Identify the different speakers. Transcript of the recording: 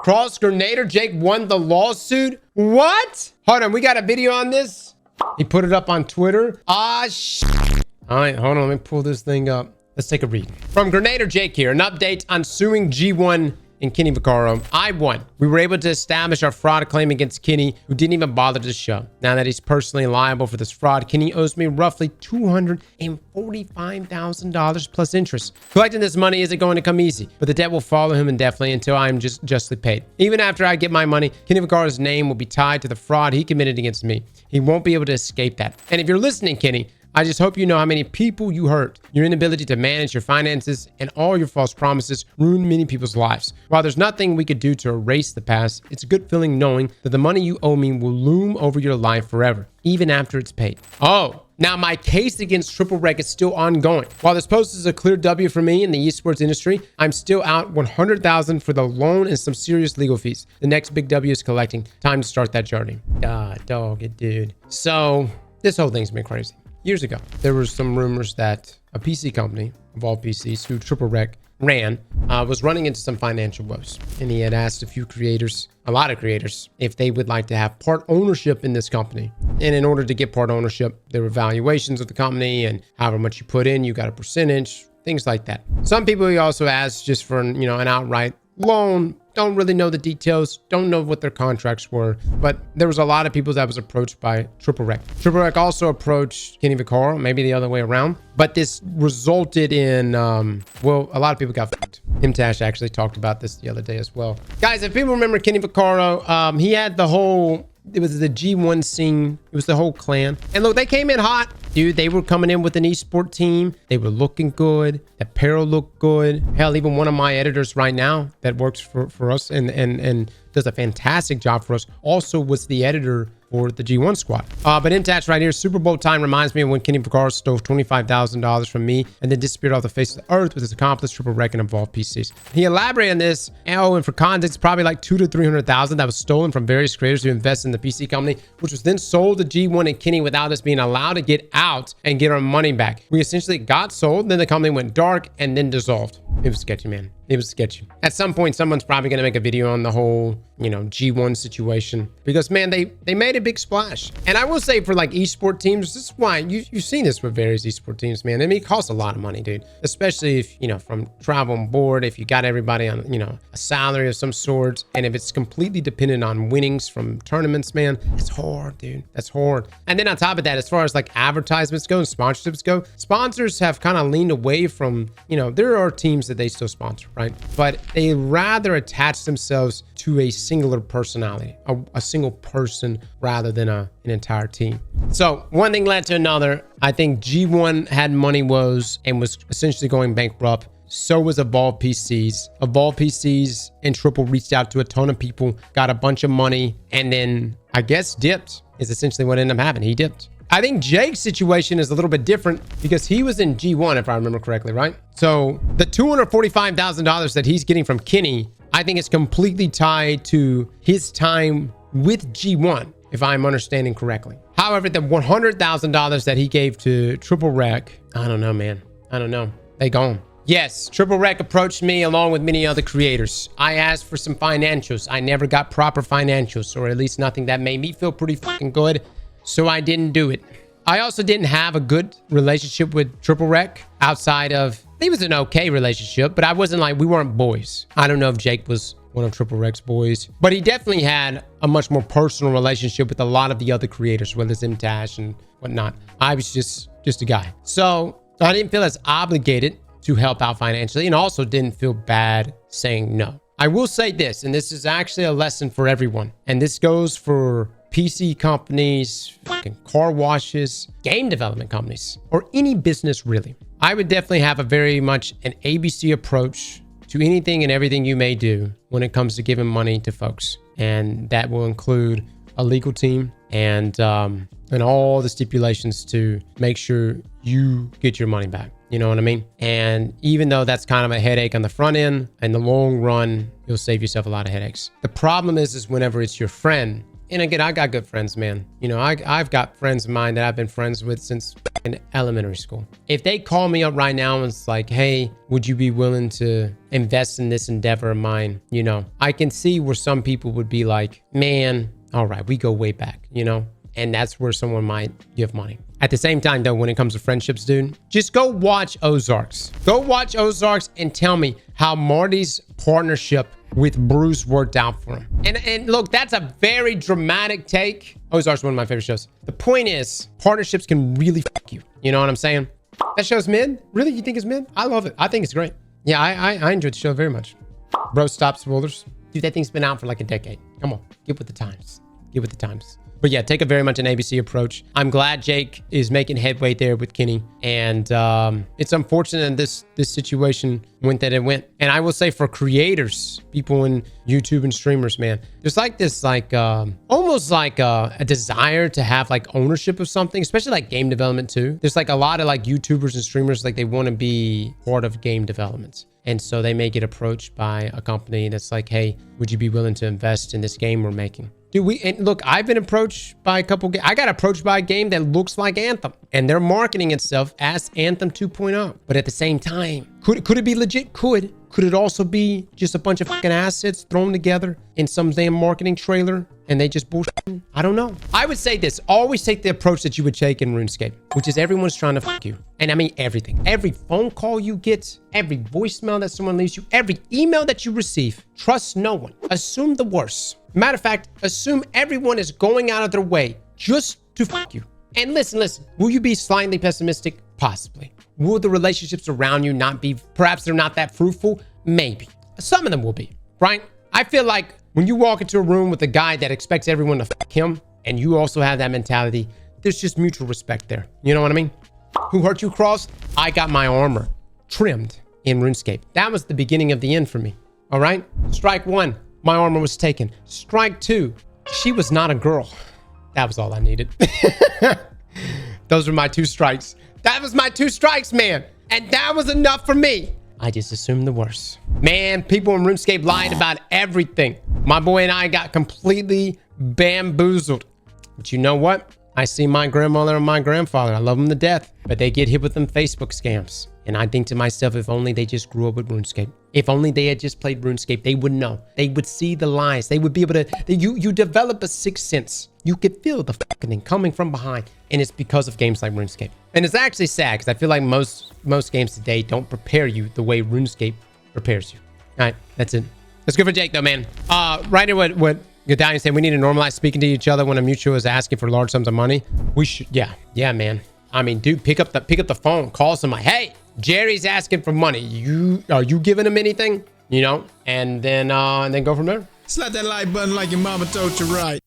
Speaker 1: Cross GernaderJake won the lawsuit. What? Hold on, we got a video on this. He put it up on Twitter. Ah, shit. All right, hold on. Let me pull this thing up. Let's take a read. From GernaderJake here, an update on suing G1 and Kenny Vaccaro. I won. We were able to establish our fraud claim against Kenny, who didn't even bother to show. Now that he's personally liable for this fraud, Kenny owes me roughly $245,000 plus interest. Collecting this money isn't going to come easy, but the debt will follow him indefinitely until I am justly paid. Even after I get my money, Kenny Vaccaro's name will be tied to the fraud he committed against me. He won't be able to escape that. And if you're listening, Kenny, I just hope you know how many people you hurt. Your inability to manage your finances and all your false promises ruined many people's lives. While there's nothing we could do to erase the past, it's a good feeling knowing that the money you owe me will loom over your life forever, even after it's paid. Oh, now my case against TripleRec is still ongoing. While this post is a clear W for me in the esports industry, I'm still out $100,000 for the loan and some serious legal fees. The next big W is collecting. Time to start that journey. God, dog it, dude. So this whole thing's been crazy. Years ago, there were some rumors that a PC company, Evolve PCs, who TripleRec ran, was running into some financial woes. And he had asked a lot of creators, if they would like to have part ownership in this company. And in order to get part ownership, there were valuations of the company, and however much you put in, you got a percentage, things like that. Some people he also asked just for, an outright loan. Don't really know the details, don't know what their contracts were, but there was a lot of people that was approached by TripleRec. TripleRec also approached Kenny Vaccaro, maybe the other way around, but this resulted in, a lot of people got fucked. Mtashed actually talked about this the other day as well. Guys, if people remember Kenny Vaccaro, he had it was the G1 scene. It was the whole clan. And look, they came in hot. Dude, they were coming in with an esport team. They were looking good. The apparel looked good. Hell, even one of my editors right now that works for us and does a fantastic job for us also was the editor for the G1 squad. But Mtashed right here, Super Bowl time reminds me of when Kenny Vaccaro stole $25,000 from me and then disappeared off the face of the earth with his accomplice TripleRec and Evolve PCs. He elaborated on this. And for context, probably like $200,000 to $300,000 that was stolen from various creators who invested in the PC company, which was then sold to G1 and Kenny without us being allowed to get out and get our money back. We essentially got sold, then the company went dark and then dissolved. It was sketchy, man. It was sketchy. At some point, someone's probably going to make a video on the whole, G1 situation because, man, they made a big splash. And I will say for like esport teams, this is why you've seen this with various esport teams, man. I mean, it costs a lot of money, dude, especially if, from travel and board, if you got everybody on, a salary of some sort. And if it's completely dependent on winnings from tournaments, man, it's hard, dude. That's hard. And then on top of that, as far as like advertisements go and sponsorships go, sponsors have kind of leaned away from, there are teams that they still sponsor, right? But they rather attach themselves to a singular personality, a single person rather than an entire team. So one thing led to another. I think G1 had money woes and was essentially going bankrupt. So was Evolve PCs. Evolve PCs and Triple reached out to a ton of people, got a bunch of money, and then I guess dipped is essentially what ended up happening. He dipped. I think Jake's situation is a little bit different because he was in G1, if I remember correctly, right? So the $245,000 that he's getting from Kenny, I think it's completely tied to his time with G1, if I'm understanding correctly. However, the $100,000 that he gave to TripleRec, I don't know, man. I don't know. They gone. Yes, TripleRec approached me along with many other creators. I asked for some financials. I never got proper financials, or at least nothing that made me feel pretty fucking good. So I didn't do it. I also didn't have a good relationship with TripleRec outside of, it was an okay relationship, but I wasn't like, we weren't boys. I don't know if Jake was one of TripleRec's boys, but he definitely had a much more personal relationship with a lot of the other creators, whether it's Mtashed and whatnot. I was just a guy. So I didn't feel as obligated to help out financially and also didn't feel bad saying no. I will say this, and this is actually a lesson for everyone, and this goes for PC companies, fucking car washes, game development companies, or any business really. I would definitely have a very much an ABC approach to anything and everything you may do when it comes to giving money to folks. And that will include a legal team and all the stipulations to make sure you get your money back. You know what I mean? And even though that's kind of a headache on the front end, in the long run, you'll save yourself a lot of headaches. The problem is whenever it's your friend. And again, I got good friends, man. I've got friends of mine that I've been friends with since in elementary school. If they call me up right now and it's like, hey, would you be willing to invest in this endeavor of mine? You know, I can see where some people would be like, man, all right, we go way back, you know? And that's where someone might give money. At the same time, though, when it comes to friendships, dude, just go watch Ozarks. Go watch Ozarks and tell me how Marty's partnership with Bruce worked out for him. And look, that's a very dramatic take. Ozark's one of my favorite shows. The point is, partnerships can really fuck you. You know what I'm saying? That show's mid? Really? You think it's mid? I love it. I think it's great. Yeah, I enjoyed the show very much. Bro, stop spoilers. Dude, that thing's been out for like a decade. Come on, get with the times. Get with the times. But yeah, take a very much an ABC approach. I'm glad Jake is making headway there with Kenny. And it's unfortunate this situation went that it went. And I will say for creators, people in YouTube and streamers, man, there's like this almost like a desire to have like ownership of something, especially like game development too. There's like a lot of like YouTubers and streamers, like they want to be part of game development. And so they may get approached by a company that's like, hey, would you be willing to invest in this game we're making? Dude, and look, I've been approached by a couple. I got approached by a game that looks like Anthem, and they're marketing itself as Anthem 2.0. But at the same time, could it be legit? Could it also be just a bunch of fucking assets thrown together in some damn marketing trailer and they just bullshit? I don't know. I would say this: always take the approach that you would take in RuneScape, which is everyone's trying to fuck you. And I mean everything. Every phone call you get, every voicemail that someone leaves you, every email that you receive. Trust no one. Assume the worst. Matter of fact, assume everyone is going out of their way just to fuck you. And listen, will you be slightly pessimistic? Possibly. Will the relationships around you not be, perhaps they're not that fruitful? Maybe. Some of them will be, right? I feel like when you walk into a room with a guy that expects everyone to fuck him, and you also have that mentality, there's just mutual respect there. You know what I mean? Who hurt you, Cross? I got my armor trimmed in RuneScape. That was the beginning of the end for me. All right? Strike one. My armor was taken. Strike two, she was not a girl. That was all I needed. Those were my 2 strikes. That was my 2 strikes, man. And that was enough for me. I just assumed the worst. Man, people in RuneScape lied about everything. My boy and I got completely bamboozled. But you know what? I see my grandmother and my grandfather. I love them to death. But they get hit with them Facebook scams. And I think to myself, if only they just grew up with RuneScape. If only they had just played RuneScape, they would know. They would see the lies. They would be able to... You develop a sixth sense. You could feel the fucking thing coming from behind. And it's because of games like RuneScape. And it's actually sad because I feel like most games today don't prepare you the way RuneScape prepares you. All right, that's it. That's good for Jake though, man. Right here, what Godalion said, we need to normalize speaking to each other when a mutual is asking for large sums of money. We should, yeah, man. I mean, dude, pick up the phone, call somebody. Hey, Jerry's asking for money. Are you giving him anything? You know, and then go from there.
Speaker 2: Slap that like button like your mama told you right.